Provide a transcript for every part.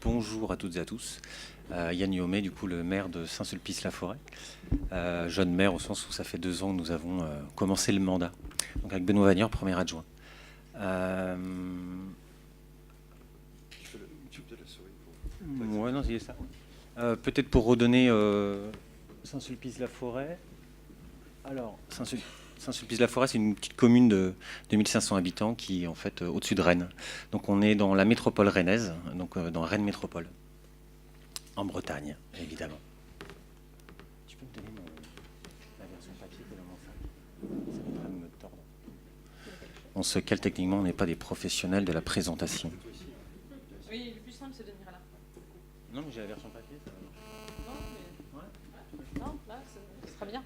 Bonjour à toutes et à tous. Yann Yomé, du coup, le maire de Saint-Sulpice-la-Forêt. Jeune maire au sens où ça fait 2 ans que nous avons commencé le mandat. Donc avec Benoît Vagneur, premier adjoint. Ouais, non, c'est ça. Peut-être pour redonner Saint-Sulpice-la-Forêt. Alors, Saint-Sulpice-la-Forêt, c'est une petite commune de 2500 habitants qui est en fait au-dessus de Rennes. Donc on est dans la métropole rennaise, donc dans Rennes Métropole, en Bretagne, évidemment. Tu peux me donner la version papier qui est dans mon sac? Ça m'aiderait de me tordre. On se cale techniquement, on n'est pas des professionnels de la présentation. Oui, le plus simple, c'est de venir là. Non, mais j'ai la version papier, ça va marcher. Non, Ouais. mais... Non, là, ce sera bien.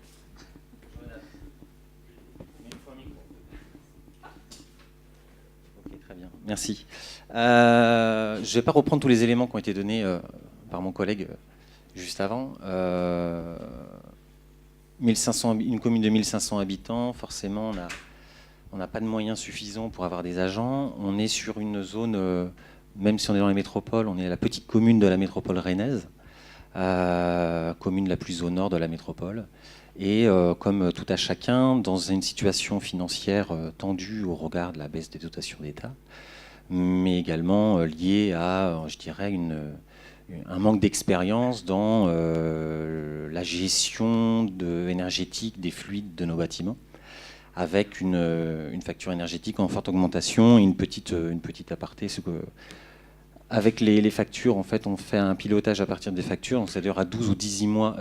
Ok, très bien. Merci. Je ne vais pas reprendre tous les éléments qui ont été donnés par mon collègue juste avant. 1500, une commune de 1500 habitants, forcément, on n'a pas de moyens suffisants pour avoir des agents. On est sur une zone, même si on est dans les métropoles, on est à la petite commune de la métropole rennaise, commune la plus au nord de la métropole. Et comme tout à chacun, dans une situation financière tendue au regard de la baisse des dotations d'État, mais également liée à, je dirais, un manque d'expérience dans la gestion énergétique des fluides de nos bâtiments, avec une facture énergétique en forte augmentation et une petite aparté. Avec les factures, en fait, on fait un pilotage à partir des factures, c'est-à-dire à 12 ou 18 mois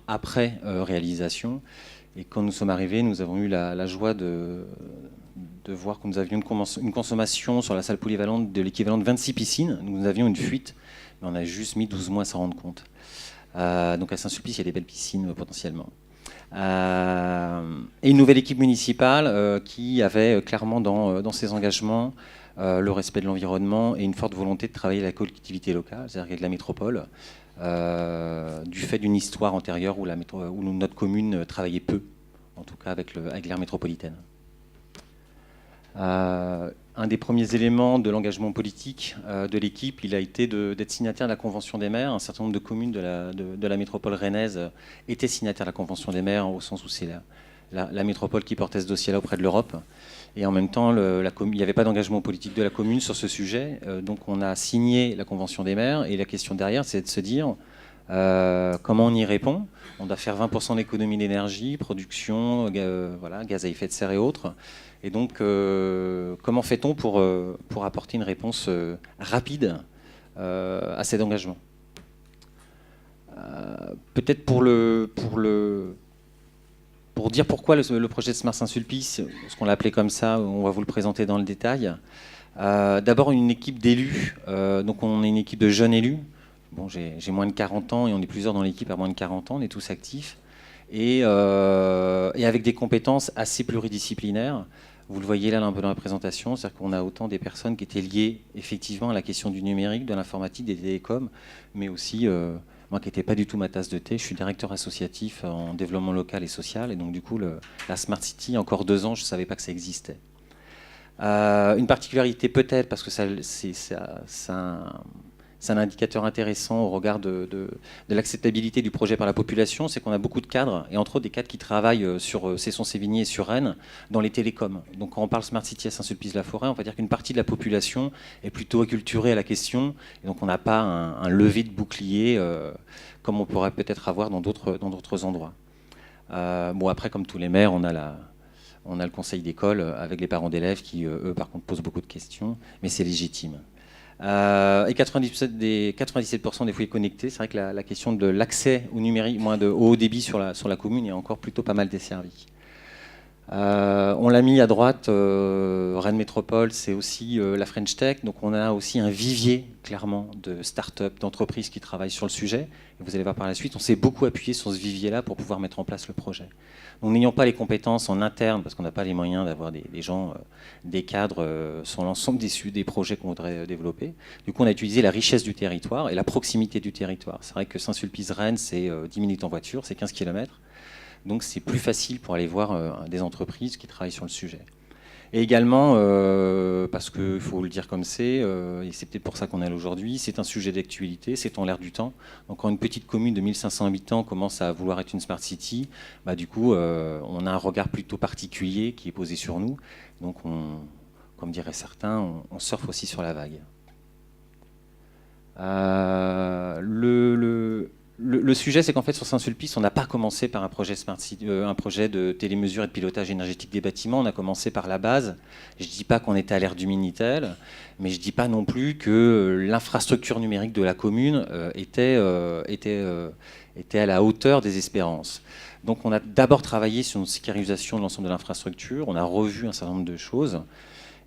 après réalisation. Et quand nous sommes arrivés, nous avons eu la joie de voir que nous avions une consommation sur la salle polyvalente de l'équivalent de 26 piscines. Nous avions une fuite, mais on a juste mis 12 mois à s'en rendre compte. Donc à Saint-Sulpice, il y a des belles piscines potentiellement. Et une nouvelle équipe municipale qui avait clairement dans ses engagements le respect de l'environnement et une forte volonté de travailler avec la collectivité locale, c'est-à-dire avec la métropole, du fait d'une histoire antérieure où notre commune travaillait peu, en tout cas avec l'aire métropolitaine. Un des premiers éléments de l'engagement politique de l'équipe, il a été d'être signataire de la Convention des maires. Un certain nombre de communes de la métropole rennaise étaient signataires de la Convention des maires, au sens où c'est la métropole qui portait ce dossier-là auprès de l'Europe. Et en même temps, il n'y avait pas d'engagement politique de la commune sur ce sujet. Donc on a signé la Convention des maires. Et la question derrière, c'est de se dire comment on y répond. On doit faire 20% d'économie d'énergie, production, gaz à effet de serre et autres. Et donc, comment fait-on pour apporter une réponse rapide à cet engagement? Peut-être pour dire pourquoi le projet de Smart Saint-Sulpice, ce qu'on l'a appelé comme ça, on va vous le présenter dans le détail. D'abord, une équipe d'élus. Donc, on est une équipe de jeunes élus. Bon, j'ai moins de 40 ans et on est plusieurs dans l'équipe à moins de 40 ans. On est tous actifs. Et avec des compétences assez pluridisciplinaires. Vous le voyez là un peu dans la présentation, c'est-à-dire qu'on a autant des personnes qui étaient liées effectivement à la question du numérique, de l'informatique, des télécoms, mais aussi, moi qui n'étais pas du tout ma tasse de thé, je suis directeur associatif en développement local et social, et donc du coup, la Smart City, encore 2 ans, je ne savais pas que ça existait. Une particularité peut-être, parce que c'est un indicateur intéressant au regard de l'acceptabilité du projet par la population, c'est qu'on a beaucoup de cadres, et entre autres des cadres qui travaillent sur Cesson-Sévigné et sur Rennes, dans les télécoms. Donc quand on parle Smart City à Saint-Sulpice-la-Forêt, on va dire qu'une partie de la population est plutôt acculturée à la question, et donc on n'a pas un levier de bouclier comme on pourrait peut-être avoir dans d'autres endroits. Bon, après, comme tous les maires, on a le conseil d'école avec les parents d'élèves qui, eux, par contre, posent beaucoup de questions, mais c'est légitime. Et 97% des foyers connectés, c'est vrai que la question de l'accès au numérique, moins de haut débit sur la commune est encore plutôt pas mal desservie. On l'a mis à droite, Rennes Métropole, c'est aussi la French Tech, donc on a aussi un vivier clairement de start-up, d'entreprises qui travaillent sur le sujet. Et vous allez voir par la suite, on s'est beaucoup appuyé sur ce vivier-là pour pouvoir mettre en place le projet. Donc n'ayant pas les compétences en interne, parce qu'on n'a pas les moyens d'avoir des gens, des cadres sur l'ensemble des projets qu'on voudrait développer, du coup on a utilisé la richesse du territoire et la proximité du territoire. C'est vrai que Saint-Sulpice-Rennes, c'est 10 minutes en voiture, c'est 15 km. Donc c'est plus facile pour aller voir des entreprises qui travaillent sur le sujet. Et également, parce qu'il faut le dire comme c'est, et c'est peut-être pour ça qu'on est là aujourd'hui, c'est un sujet d'actualité, c'est en l'air du temps. Donc quand une petite commune de 1500 habitants commence à vouloir être une smart city, bah, du coup, on a un regard plutôt particulier qui est posé sur nous. Donc, comme diraient certains, on surfe aussi sur la vague. Le sujet, c'est qu'en fait, sur Saint-Sulpice, on n'a pas commencé par un projet Smart City, un projet de télémesure et de pilotage énergétique des bâtiments. On a commencé par la base. Je ne dis pas qu'on était à l'ère du Minitel, mais je ne dis pas non plus que l'infrastructure numérique de la commune était à la hauteur des espérances. Donc, on a d'abord travaillé sur une sécurisation de l'ensemble de l'infrastructure. On a revu un certain nombre de choses.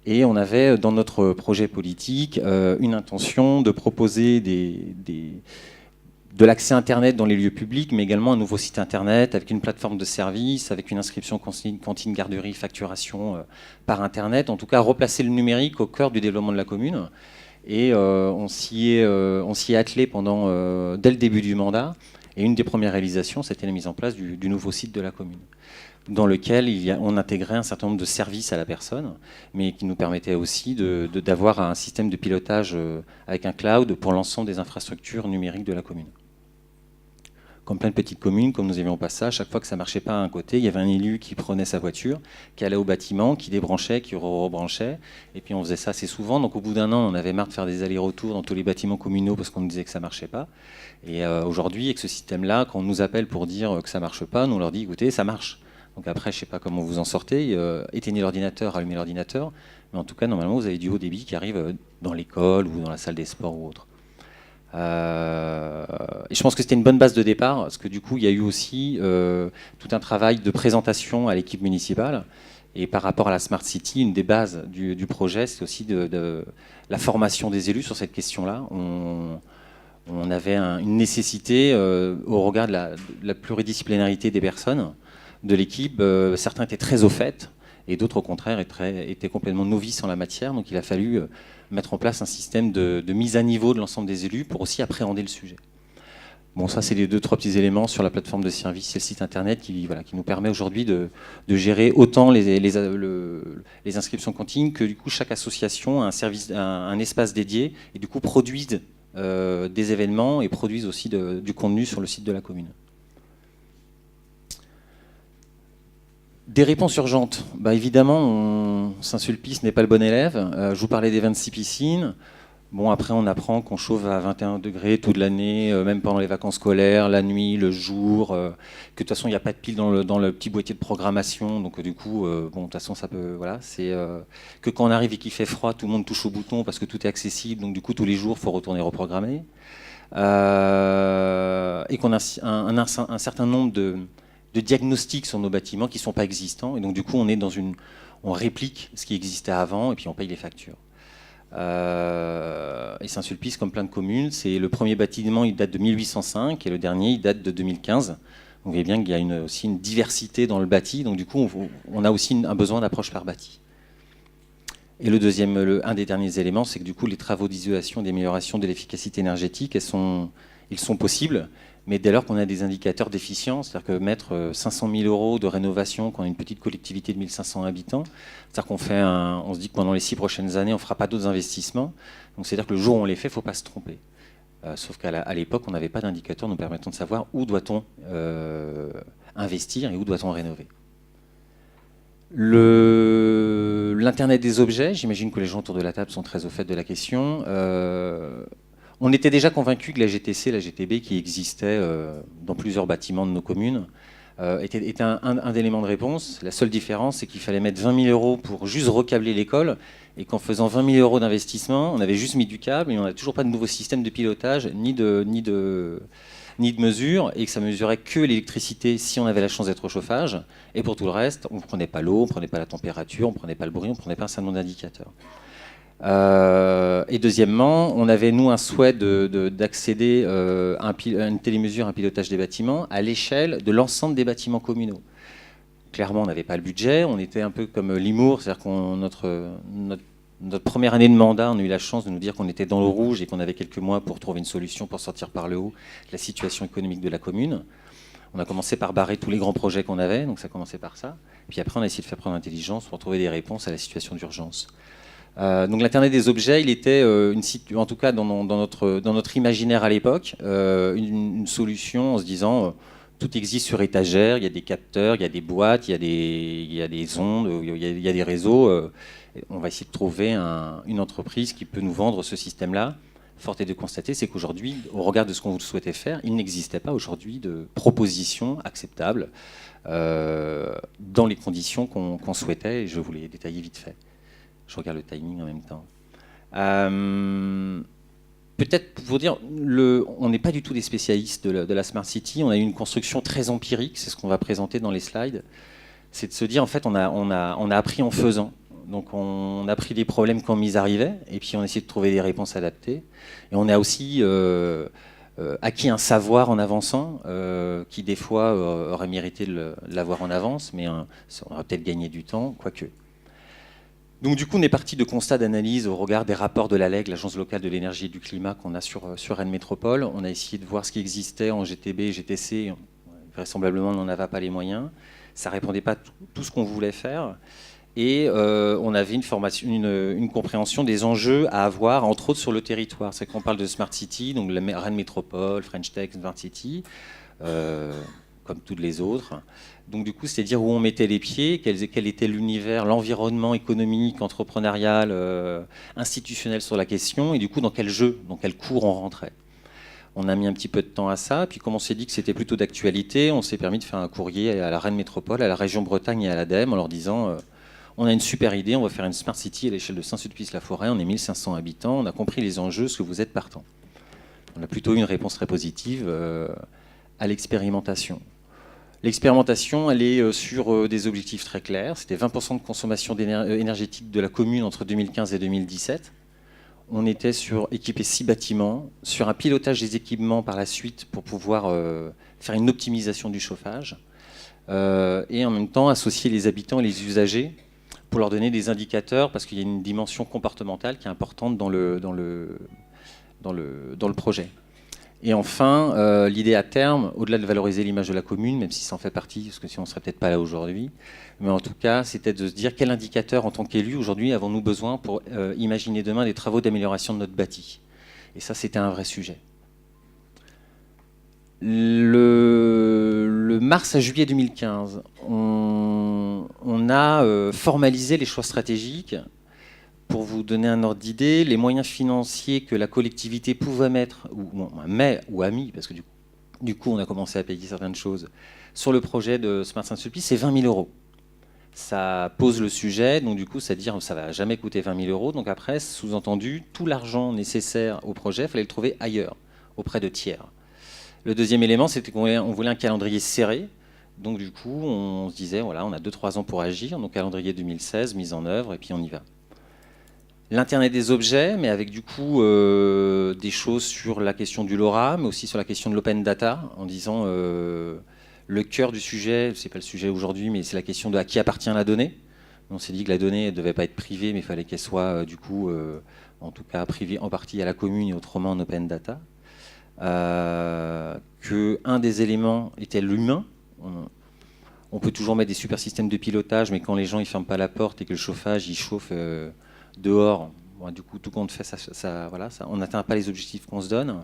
Et on avait, dans notre projet politique, une intention de proposer de l'accès Internet dans les lieux publics, mais également un nouveau site Internet avec une plateforme de service, avec une inscription cantine, garderie, facturation par Internet. En tout cas, replacer le numérique au cœur du développement de la commune. Et on s'y est attelé dès le début du mandat. Et une des premières réalisations, c'était la mise en place du nouveau site de la commune, dans lequel on intégrait un certain nombre de services à la personne, mais qui nous permettait aussi d'avoir un système de pilotage avec un cloud pour l'ensemble des infrastructures numériques de la commune. Comme plein de petites communes, comme nous avions au passage, chaque fois que ça ne marchait pas à un côté, il y avait un élu qui prenait sa voiture, qui allait au bâtiment, qui débranchait, qui rebranchait, et puis on faisait ça assez souvent. Donc au bout d'un an, on avait marre de faire des allers-retours dans tous les bâtiments communaux parce qu'on nous disait que ça ne marchait pas. Et aujourd'hui, avec ce système-là, quand on nous appelle pour dire que ça ne marche pas, nous on leur dit, écoutez, ça marche. Donc après, je ne sais pas comment vous en sortez, éteignez l'ordinateur, allumez l'ordinateur, mais en tout cas, normalement, vous avez du haut débit qui arrive dans l'école ou dans la salle des sports ou autre. Et je pense que c'était une bonne base de départ, parce que du coup, il y a eu aussi tout un travail de présentation à l'équipe municipale. Et par rapport à la Smart City, une des bases du projet, c'est aussi de la formation des élus sur cette question-là. On avait une nécessité, au regard de la pluridisciplinarité des personnes, de l'équipe. Certains étaient très au fait, et d'autres, au contraire, étaient complètement novices en la matière. Donc il a fallu mettre en place un système de mise à niveau de l'ensemble des élus pour aussi appréhender le sujet. Bon, ça, c'est les 2-3 petits éléments sur la plateforme de service et le site internet qui nous permet aujourd'hui de gérer autant les inscriptions continues que du coup chaque association a un espace dédié et du coup produisent des événements et produisent aussi du contenu sur le site de la commune. Des réponses urgentes. Bah évidemment, Saint-Sulpice n'est pas le bon élève. Je vous parlais des 26 piscines. Bon, après, on apprend qu'on chauffe à 21 degrés toute l'année, même pendant les vacances scolaires, la nuit, le jour, que de toute façon, il n'y a pas de pile dans le petit boîtier de programmation. Donc, du coup, bon, de toute façon, ça peut. Voilà, c'est que quand on arrive et qu'il fait froid, tout le monde touche au bouton parce que tout est accessible. Donc, du coup, tous les jours, il faut retourner reprogrammer. Et qu'on a un certain nombre de diagnostics sur nos bâtiments qui ne sont pas existants. Et donc, du coup, on réplique ce qui existait avant et puis on paye les factures. Et Saint-Sulpice, comme plein de communes, c'est le premier bâtiment, il date de 1805 et le dernier, il date de 2015. Vous voyez bien qu'il y a aussi une diversité dans le bâti. Donc, du coup, on a aussi un besoin d'approche par bâti. Et un des derniers éléments, c'est que du coup, les travaux d'isolation et d'amélioration de l'efficacité énergétique, ils sont possibles, mais dès lors qu'on a des indicateurs d'efficience, c'est-à-dire que mettre 500 000 € de rénovation quand on a une petite collectivité de 1500 habitants, c'est-à-dire on se dit que pendant les 6 prochaines années, on ne fera pas d'autres investissements. Donc c'est-à-dire que le jour où on les fait, il ne faut pas se tromper. Sauf qu'à l'époque, on n'avait pas d'indicateur nous permettant de savoir où doit-on investir et où doit-on rénover. L'Internet des objets, j'imagine que les gens autour de la table sont très au fait de la question. On était déjà convaincus que la GTC, la GTB, qui existait dans plusieurs bâtiments de nos communes, était un élément de réponse. La seule différence, c'est qu'il fallait mettre 20 000 € pour juste recabler l'école, et qu'en faisant 20 000 € d'investissement, on avait juste mis du câble, et on n'a toujours pas de nouveau système de pilotage, ni de mesure, et que ça mesurait que l'électricité si on avait la chance d'être au chauffage, et pour tout le reste, on ne prenait pas l'eau, on ne prenait pas la température, on ne prenait pas le bruit, on ne prenait pas un certain nombre d'indicateurs. Et deuxièmement, on avait, nous, un souhait d'accéder à une télémesure, un pilotage des bâtiments à l'échelle de l'ensemble des bâtiments communaux. Clairement, on n'avait pas le budget, on était un peu comme Limours, c'est-à-dire que notre première année de mandat, on a eu la chance de nous dire qu'on était dans le rouge et qu'on avait quelques mois pour trouver une solution pour sortir par le haut de la situation économique de la commune. On a commencé par barrer tous les grands projets qu'on avait, donc ça a commencé par ça. Puis après, on a essayé de faire preuve d'intelligence pour trouver des réponses à la situation d'urgence. Donc l'Internet des objets, il était, en tout cas dans notre imaginaire à l'époque, une solution en se disant tout existe sur étagère, il y a des capteurs, il y a des boîtes, il y a des ondes, il y a des réseaux. On va essayer de trouver une entreprise qui peut nous vendre ce système-là. Forte est de constater, c'est qu'aujourd'hui, au regard de ce qu'on souhaitait faire, il n'existait pas aujourd'hui de proposition acceptable dans les conditions qu'on souhaitait, et je vous les détailler vite fait. Je regarde le timing en même temps. Peut-être pour dire, on n'est pas du tout des spécialistes de la Smart City, on a eu une construction très empirique, c'est ce qu'on va présenter dans les slides, c'est de se dire, en fait, on a appris en faisant. Donc on a pris des problèmes quand ils arrivaient, et puis on a essayé de trouver des réponses adaptées. Et on a aussi acquis un savoir en avançant, qui des fois aurait mérité de l'avoir en avance, mais on aurait peut-être gagné du temps, quoique. Donc du coup, on est parti de constats d'analyse au regard des rapports de l'ALEC, l'Agence locale de l'énergie et du climat, qu'on a sur Rennes Métropole. On a essayé de voir ce qui existait en GTB, GTC. Vraisemblablement, on n'en avait pas les moyens. Ça ne répondait pas à tout ce qu'on voulait faire. Et on avait une compréhension des enjeux à avoir, entre autres sur le territoire. C'est qu'on parle de Smart City, donc Rennes Métropole, French Tech, Smart City, comme toutes les autres. Donc du coup, c'est dire où on mettait les pieds, quel était l'univers, l'environnement économique, entrepreneurial, institutionnel sur la question, et du coup, dans quel jeu, dans quel cours on rentrait. On a mis un petit peu de temps à ça, puis comme on s'est dit que c'était plutôt d'actualité, on s'est permis de faire un courrier à la Rennes Métropole, à la région Bretagne et à l'ADEME, en leur disant on a une super idée, on va faire une Smart City à l'échelle de Saint-Sulpice-la-Forêt, on est 1500 habitants, on a compris les enjeux, est-ce que vous êtes partant? On a plutôt eu une réponse très positive à l'expérimentation. L'expérimentation, elle est sur des objectifs très clairs. C'était 20% de consommation énergétique de la commune entre 2015 et 2017. On était sur équiper 6 bâtiments, sur un pilotage des équipements par la suite pour pouvoir faire une optimisation du chauffage, et en même temps associer les habitants et les usagers pour leur donner des indicateurs, parce qu'il y a une dimension comportementale qui est importante dans le projet. Et enfin, l'idée à terme, au-delà de valoriser l'image de la commune, même si ça en fait partie, parce que sinon on ne serait peut-être pas là aujourd'hui, mais en tout cas, c'était de se dire quel indicateur, en tant qu'élu, aujourd'hui, avons-nous besoin pour imaginer demain des travaux d'amélioration de notre bâti. Et ça, c'était un vrai sujet. Le mars à juillet 2015, on a formalisé les choix stratégiques. Pour vous donner un ordre d'idée, les moyens financiers que la collectivité pouvait mettre, ou a mis, parce que du coup on a commencé à payer certaines choses, sur le projet de Smart Saint-Sulpice, c'est 20 000 euros. Ça pose le sujet, donc du coup ça veut dire que ça ne va jamais coûter 20 000 euros. Donc après, sous-entendu, tout l'argent nécessaire au projet, il fallait le trouver ailleurs, auprès de tiers. Le deuxième élément, c'était qu'on voulait un calendrier serré. Donc du coup, on se disait, voilà, on a 2-3 ans pour agir, donc calendrier 2016, mise en œuvre, et puis on y va. L'Internet des objets, mais avec du coup des choses sur la question du LoRa, mais aussi sur la question de l'open data, en disant le cœur du sujet, c'est pas le sujet aujourd'hui, mais c'est la question de à qui appartient la donnée. On s'est dit que la donnée ne devait pas être privée, mais il fallait qu'elle soit du coup, en tout cas privée en partie à la commune et autrement en open data. Qu'un des éléments était l'humain. On peut toujours mettre des super systèmes de pilotage, mais quand les gens ne ferment pas la porte et que le chauffage il chauffe dehors, bon, du coup tout compte fait, on n'atteint pas les objectifs qu'on se donne.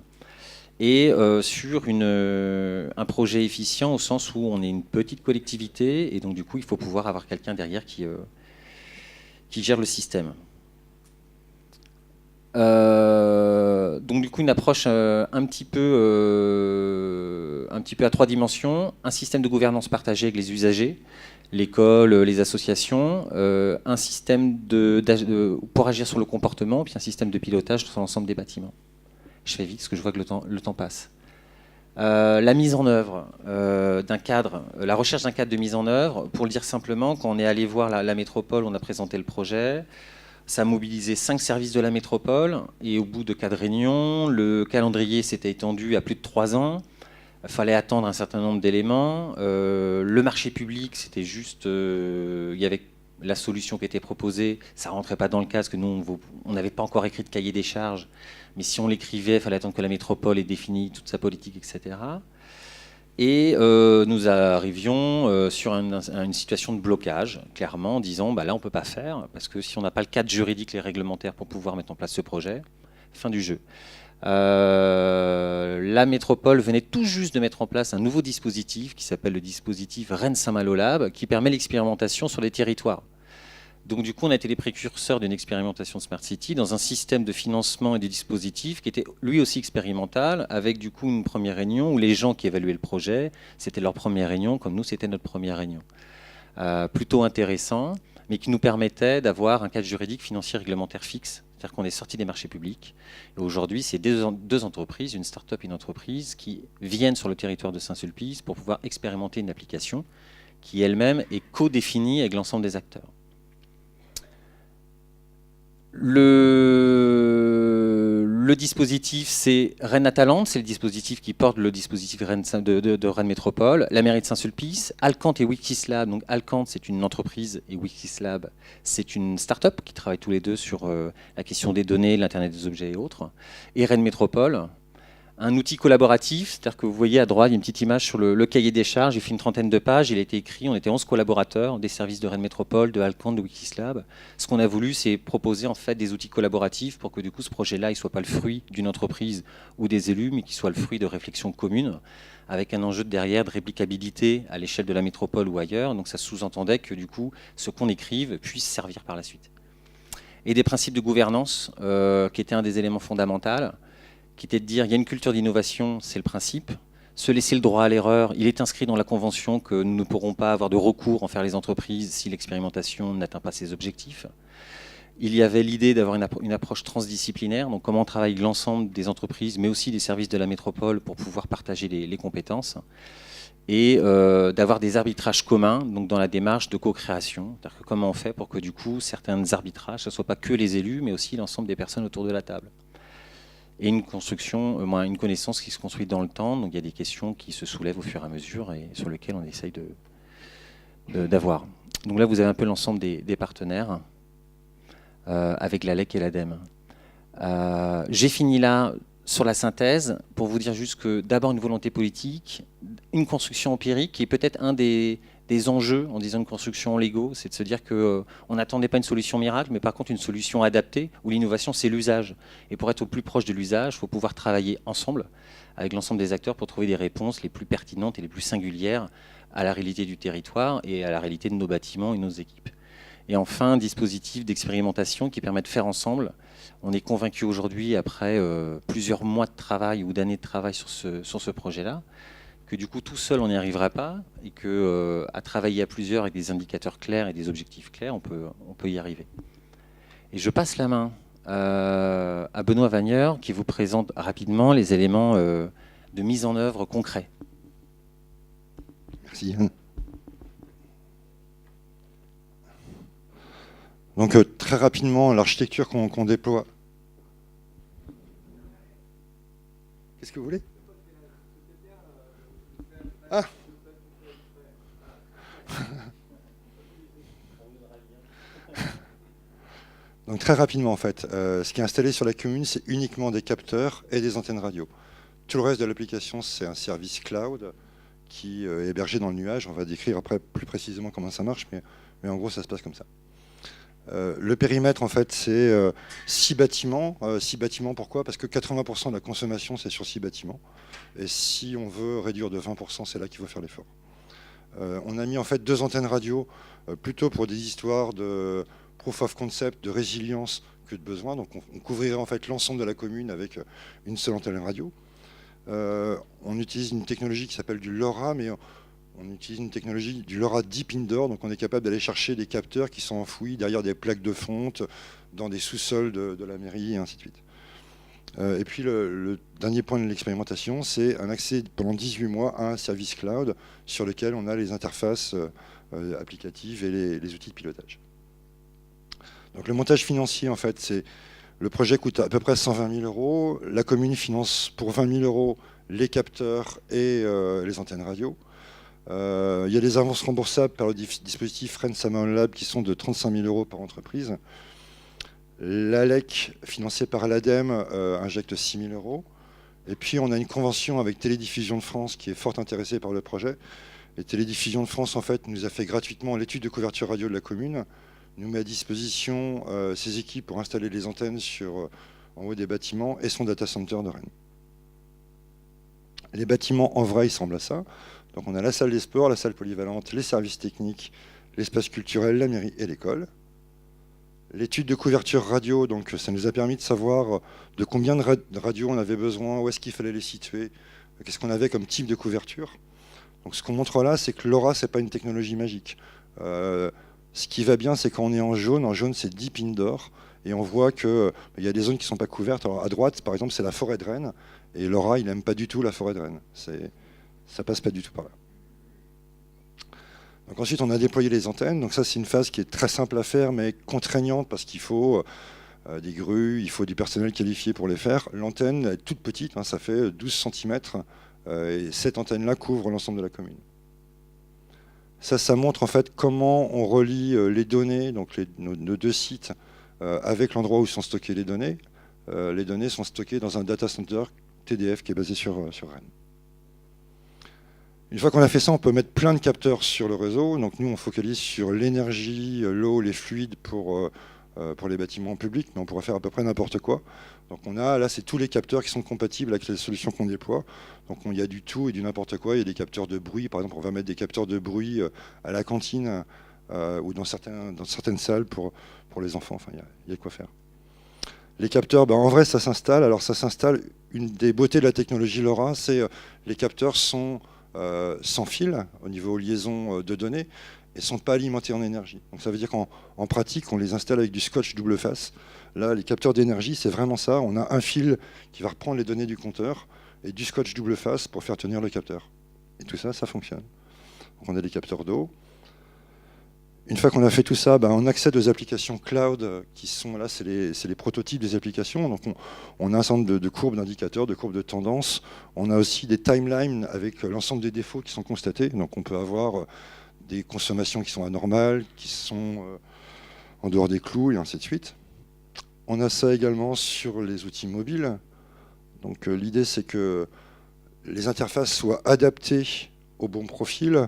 Et sur un projet efficient au sens où on est une petite collectivité et donc du coup il faut pouvoir avoir quelqu'un derrière qui gère le système. Donc du coup une approche un petit peu à 3 dimensions, un système de gouvernance partagé avec les usagers, l'école, les associations, un système pour agir sur le comportement, puis un système de pilotage sur l'ensemble des bâtiments. Je fais vite parce que je vois que le temps passe. La mise en œuvre d'un cadre, la recherche d'un cadre de mise en œuvre, pour le dire simplement, quand on est allé voir la métropole, on a présenté le projet. Ça a mobilisé 5 services de la métropole et au bout de 4 réunions, le calendrier s'était étendu à plus de 3 ans. Il fallait attendre un certain nombre d'éléments. Le marché public, c'était juste... il y avait la solution qui était proposée, ça ne rentrait pas dans le cas, parce que nous, on n'avait pas encore écrit de cahier des charges. Mais si on l'écrivait, il fallait attendre que la métropole ait défini toute sa politique, etc. Et nous arrivions sur une situation de blocage, clairement, en disant bah, là on ne peut pas faire, parce que si on n'a pas le cadre juridique et réglementaire pour pouvoir mettre en place ce projet, fin du jeu. La métropole venait tout juste de mettre en place un nouveau dispositif qui s'appelle le dispositif Rennes-Saint-Malo Lab, qui permet l'expérimentation sur les territoires. Donc du coup, on a été les précurseurs d'une expérimentation de Smart City dans un système de financement et de dispositifs qui était lui aussi expérimental, avec du coup une première réunion où les gens qui évaluaient le projet, c'était leur première réunion, comme nous, c'était notre première réunion. Plutôt intéressant, mais qui nous permettait d'avoir un cadre juridique, financier, réglementaire fixe. C'est-à-dire qu'on est sorti des marchés publics. Et aujourd'hui, c'est deux entreprises, une start-up et une entreprise, qui viennent sur le territoire de Saint-Sulpice pour pouvoir expérimenter une application qui elle-même est co-définie avec l'ensemble des acteurs. Le dispositif, c'est Rennes Atalante, c'est le dispositif qui porte le dispositif de Rennes Métropole, la mairie de Saint-Sulpice, Alcante et Wikislab. Donc Alcante, c'est une entreprise et Wikislab, c'est une start-up qui travaille tous les deux sur la question des données, l'Internet des objets et autres. Et Rennes Métropole, un outil collaboratif, c'est-à-dire que vous voyez à droite, il y a une petite image sur le cahier des charges, il fait une trentaine de pages, il a été écrit, on était 11 collaborateurs des services de Rennes Métropole, de Alcante, de Wikislab. Ce qu'on a voulu, c'est proposer en fait des outils collaboratifs pour que du coup ce projet-là, il ne soit pas le fruit d'une entreprise ou des élus, mais qu'il soit le fruit de réflexions communes, avec un enjeu derrière de réplicabilité à l'échelle de la métropole ou ailleurs. Donc ça sous-entendait que du coup, ce qu'on écrive puisse servir par la suite. Et des principes de gouvernance, qui étaient un des éléments fondamentaux, qui était de dire il y a une culture d'innovation, c'est le principe. Se laisser le droit à l'erreur, il est inscrit dans la convention que nous ne pourrons pas avoir de recours envers les entreprises si l'expérimentation n'atteint pas ses objectifs. Il y avait l'idée d'avoir une approche transdisciplinaire, donc comment on travaille avec l'ensemble des entreprises, mais aussi des services de la métropole pour pouvoir partager les compétences. Et d'avoir des arbitrages communs donc dans la démarche de co-création. C'est-à-dire que comment on fait pour que du coup certains arbitrages, ce ne soit pas que les élus, mais aussi l'ensemble des personnes autour de la table. Et une construction, une connaissance qui se construit dans le temps. Donc il y a des questions qui se soulèvent au fur et à mesure et sur lesquelles on essaye d'avoir. Donc là, vous avez un peu l'ensemble des partenaires avec l'ALEC et l'ADEME. J'ai fini là sur la synthèse pour vous dire juste que d'abord une volonté politique, une construction empirique qui est peut-être un des enjeux en disant une construction Lego, c'est de se dire qu'on n'attendait pas une solution miracle, mais par contre une solution adaptée où l'innovation c'est l'usage. Et pour être au plus proche de l'usage, il faut pouvoir travailler ensemble avec l'ensemble des acteurs pour trouver des réponses les plus pertinentes et les plus singulières à la réalité du territoire et à la réalité de nos bâtiments et nos équipes. Et enfin, un dispositif d'expérimentation qui permet de faire ensemble. On est convaincu aujourd'hui, après plusieurs mois de travail ou d'années de travail sur ce projet-là, que du coup tout seul on n'y arriverait pas et que à travailler à plusieurs avec des indicateurs clairs et des objectifs clairs, on peut y arriver. Et je passe la main à Benoît Wagneur qui vous présente rapidement les éléments de mise en œuvre concrets. Merci Yann. Donc très rapidement, l'architecture qu'on déploie. Qu'est-ce que vous voulez ? Ah. Donc très rapidement en fait, ce qui est installé sur la commune, c'est uniquement des capteurs et des antennes radio. Tout le reste de l'application, c'est un service cloud qui est hébergé dans le nuage. On va décrire après plus précisément comment ça marche, mais en gros ça se passe comme ça. Le périmètre en fait c'est 6 bâtiments. 6 bâtiments pourquoi ? Parce que 80% de la consommation c'est sur 6 bâtiments. Et si on veut réduire de 20%, c'est là qu'il faut faire l'effort. On a mis en fait 2 antennes radio plutôt pour des histoires de proof of concept, de résilience que de besoin. Donc on couvrirait en fait l'ensemble de la commune avec une seule antenne radio. On utilise une technologie qui s'appelle du LoRa, mais on utilise une technologie du LoRa Deep Indoor, donc on est capable d'aller chercher des capteurs qui sont enfouis derrière des plaques de fonte, dans des sous-sols de la mairie, et ainsi de suite. Et puis le dernier point de l'expérimentation, c'est un accès pendant 18 mois à un service cloud sur lequel on a les interfaces applicatives et les outils de pilotage. Donc le montage financier, en fait, c'est le projet coûte à peu près 120 000 €. La commune finance pour 20 000 € les capteurs et les antennes radio. Il y a des avances remboursables par le dispositif Rennes-Saint-Malo Lab qui sont de 35 000 € par entreprise. L'ALEC, financé par l'ADEME, injecte 6 000 €. Et puis on a une convention avec Télédiffusion de France qui est fort intéressée par le projet. Et Télédiffusion de France en fait nous a fait gratuitement l'étude de couverture radio de la commune, nous met à disposition ses équipes pour installer les antennes en haut des bâtiments et son data center de Rennes. Les bâtiments en vrai ils ressemblent à ça. Donc on a la salle des sports, la salle polyvalente, les services techniques, l'espace culturel, la mairie et l'école. L'étude de couverture radio, donc ça nous a permis de savoir de combien de radios on avait besoin, où est-ce qu'il fallait les situer, qu'est-ce qu'on avait comme type de couverture. Donc ce qu'on montre là, c'est que LoRa, ce n'est pas une technologie magique. Ce qui va bien, c'est quand on est en jaune c'est deep indoor, et on voit qu'il y a des zones qui ne sont pas couvertes. Alors à droite, par exemple, c'est la forêt de Rennes, et LoRa, il n'aime pas du tout la forêt de Rennes. Ça passe pas du tout par là. Donc ensuite, on a déployé les antennes. Donc ça, c'est une phase qui est très simple à faire, mais contraignante parce qu'il faut des grues, il faut du personnel qualifié pour les faire. L'antenne est toute petite, ça fait 12 cm, et cette antenne-là couvre l'ensemble de la commune. Ça montre en fait comment on relie les données, donc nos deux sites, avec l'endroit où sont stockées les données. Les données sont stockées dans un data center TDF qui est basé sur Rennes. Une fois qu'on a fait ça, on peut mettre plein de capteurs sur le réseau. Donc nous, on focalise sur l'énergie, l'eau, les fluides pour les bâtiments publics, mais on pourrait faire à peu près n'importe quoi. Donc là, c'est tous les capteurs qui sont compatibles avec les solutions qu'on déploie. Donc il y a du tout et du n'importe quoi. Il y a des capteurs de bruit, par exemple, on va mettre des capteurs de bruit à la cantine ou dans certaines salles pour les enfants. Enfin, il y a de quoi faire. Les capteurs, en vrai, ça s'installe. Alors ça s'installe. Une des beautés de la technologie LoRa, c'est les capteurs sont sans fil au niveau liaison de données et ne sont pas alimentés en énergie. Donc ça veut dire qu'en pratique, on les installe avec du scotch double face. Là, les capteurs d'énergie, c'est vraiment ça. On a un fil qui va reprendre les données du compteur et du scotch double face pour faire tenir le capteur. Et tout ça, ça fonctionne. Donc on a des capteurs d'eau. Une fois qu'on a fait tout ça, on accède aux applications cloud qui sont là, c'est les prototypes des applications. Donc on a un ensemble de courbes d'indicateurs, de courbes de tendance. On a aussi des timelines avec l'ensemble des défauts qui sont constatés. Donc on peut avoir des consommations qui sont anormales, qui sont en dehors des clous et ainsi de suite. On a ça également sur les outils mobiles. Donc l'idée c'est que les interfaces soient adaptées au bon profil.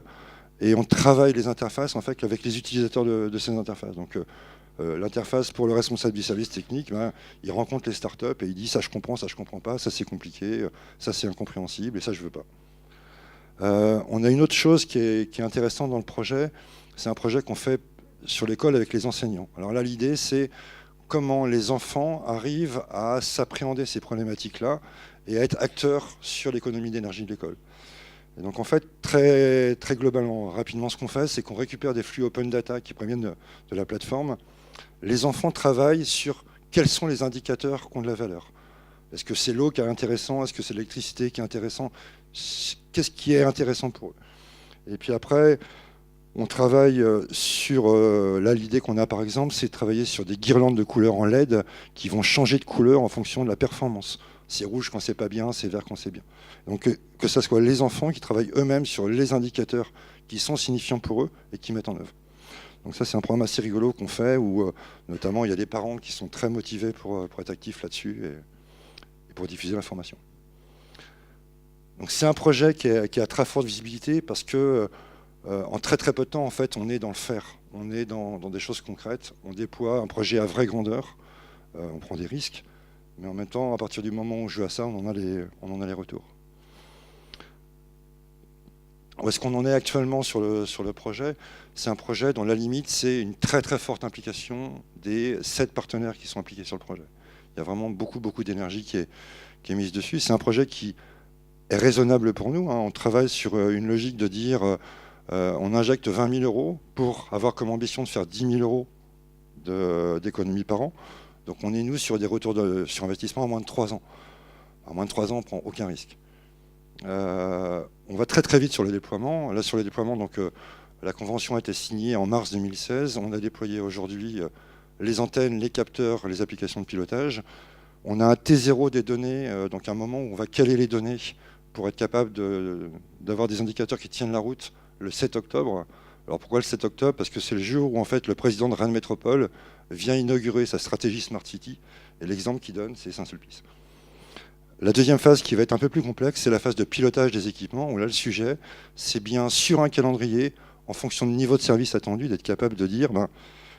Et on travaille les interfaces en fait avec les utilisateurs de ces interfaces. Donc l'interface pour le responsable du service technique, il rencontre les startups et il dit ça je comprends pas, ça c'est compliqué, ça c'est incompréhensible et ça je veux pas. On a une autre chose qui est intéressante dans le projet, c'est un projet qu'on fait sur l'école avec les enseignants. Alors là l'idée c'est comment les enfants arrivent à s'appréhender ces problématiques-là et à être acteurs sur l'économie d'énergie de l'école. Et donc en fait, très, très globalement, rapidement, ce qu'on fait, c'est qu'on récupère des flux open data qui proviennent de la plateforme. Les enfants travaillent sur quels sont les indicateurs qui ont de la valeur. Est-ce que c'est l'eau qui est intéressant? Est-ce que c'est l'électricité qui est intéressant? Qu'est-ce qui est intéressant pour eux? Et puis après, on travaille sur... là, l'idée qu'on a par exemple, c'est de travailler sur des guirlandes de couleurs en LED qui vont changer de couleur en fonction de la performance. C'est rouge quand c'est pas bien, c'est vert quand c'est bien. Donc que ce soit les enfants qui travaillent eux-mêmes sur les indicateurs qui sont signifiants pour eux et qui mettent en œuvre. Donc ça c'est un programme assez rigolo qu'on fait où notamment il y a des parents qui sont très motivés pour être actifs là-dessus et pour diffuser l'information. Donc c'est un projet qui a très forte visibilité parce que en très très peu de temps en fait on est dans le faire, on est dans des choses concrètes, on déploie un projet à vraie grandeur, on prend des risques. Mais en même temps, à partir du moment où on joue à ça, on en a les retours. Où est-ce qu'on en est actuellement sur le projet? C'est un projet dont la limite, c'est une très très forte implication des 7 partenaires qui sont impliqués sur le projet. Il y a vraiment beaucoup d'énergie qui est mise dessus. C'est un projet qui est raisonnable pour nous. On travaille sur une logique de dire on injecte 20 000 euros pour avoir comme ambition de faire 10 000 euros d'économie par an. Donc on est, nous, sur des retours sur investissement en moins de 3 ans. En moins de 3 ans, on ne prend aucun risque. On va très très vite sur le déploiement. Là, sur le déploiement, donc, la convention a été signée en mars 2016. On a déployé aujourd'hui les antennes, les capteurs, les applications de pilotage. On a un T0 des données, donc un moment où on va caler les données pour être capable d'avoir des indicateurs qui tiennent la route le 7 octobre. Alors pourquoi le 7 octobre? Parce que c'est le jour où en fait, le président de Rennes Métropole vient inaugurer sa stratégie Smart City. Et l'exemple qu'il donne, c'est Saint-Sulpice. La deuxième phase qui va être un peu plus complexe, c'est la phase de pilotage des équipements, où là le sujet, c'est bien sur un calendrier, en fonction du niveau de service attendu, d'être capable de dire,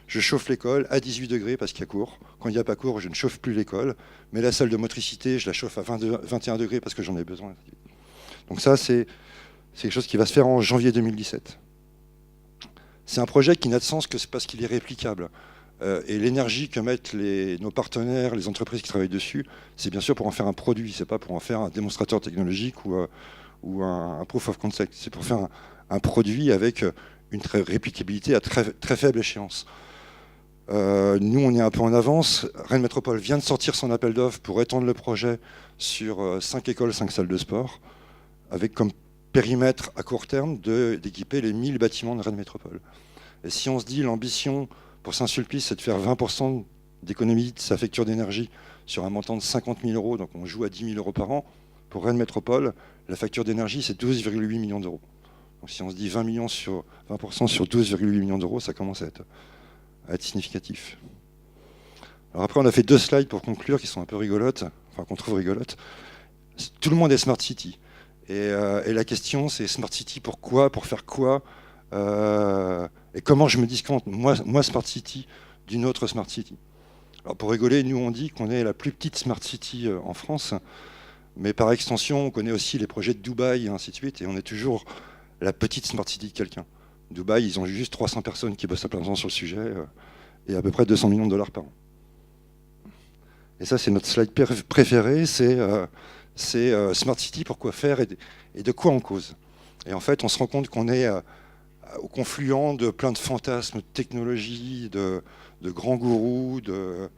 je chauffe l'école à 18 degrés parce qu'il y a cours. Quand il n'y a pas cours, je ne chauffe plus l'école, mais la salle de motricité, je la chauffe à 21 degrés parce que j'en ai besoin. Donc ça, c'est quelque chose qui va se faire en janvier 2017. C'est un projet qui n'a de sens que parce qu'il est réplicable. Et l'énergie que mettent nos partenaires, les entreprises qui travaillent dessus, c'est bien sûr pour en faire un produit, c'est pas pour en faire un démonstrateur technologique ou un proof of concept. C'est pour faire un produit avec une réplicabilité à très faible échéance. Nous, on est un peu en avance. Rennes Métropole vient de sortir son appel d'offres pour étendre le projet sur 5 écoles, 5 salles de sport, avec comme périmètre à court terme d'équiper les 1000 bâtiments de Rennes Métropole. Et si on se dit l'ambition pour Saint-Sulpice, c'est de faire 20% d'économie de sa facture d'énergie sur un montant de 50 000 euros, donc on joue à 10 000 euros par an. Pour Rennes Métropole, la facture d'énergie, c'est 12,8 millions d'euros. Donc si on se dit 20% sur 12,8 millions d'euros, ça commence à être significatif. Alors après, on a fait 2 slides pour conclure, qui sont un peu rigolotes, enfin qu'on trouve rigolotes. Tout le monde est Smart City. Et la question, c'est Smart City, pourquoi, pour faire quoi et comment je me discante, moi Smart City, d'une autre Smart City. Alors pour rigoler, nous on dit qu'on est la plus petite Smart City en France, mais par extension, on connaît aussi les projets de Dubaï et ainsi de suite, et on est toujours la petite Smart City de quelqu'un. Dubaï, ils ont juste 300 personnes qui bossent à plein temps sur le sujet, et à peu près 200 millions de dollars par an. Et ça, c'est notre slide préféré, c'est Smart City, pourquoi faire et de quoi on cause. Et en fait, on se rend compte qu'on est au confluent de plein de fantasmes, de technologies, de grands gourous, de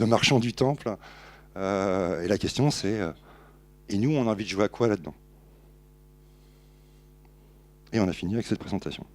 marchands du temple. Et la question, c'est et nous, on a envie de jouer à quoi là-dedans? Et on a fini avec cette présentation.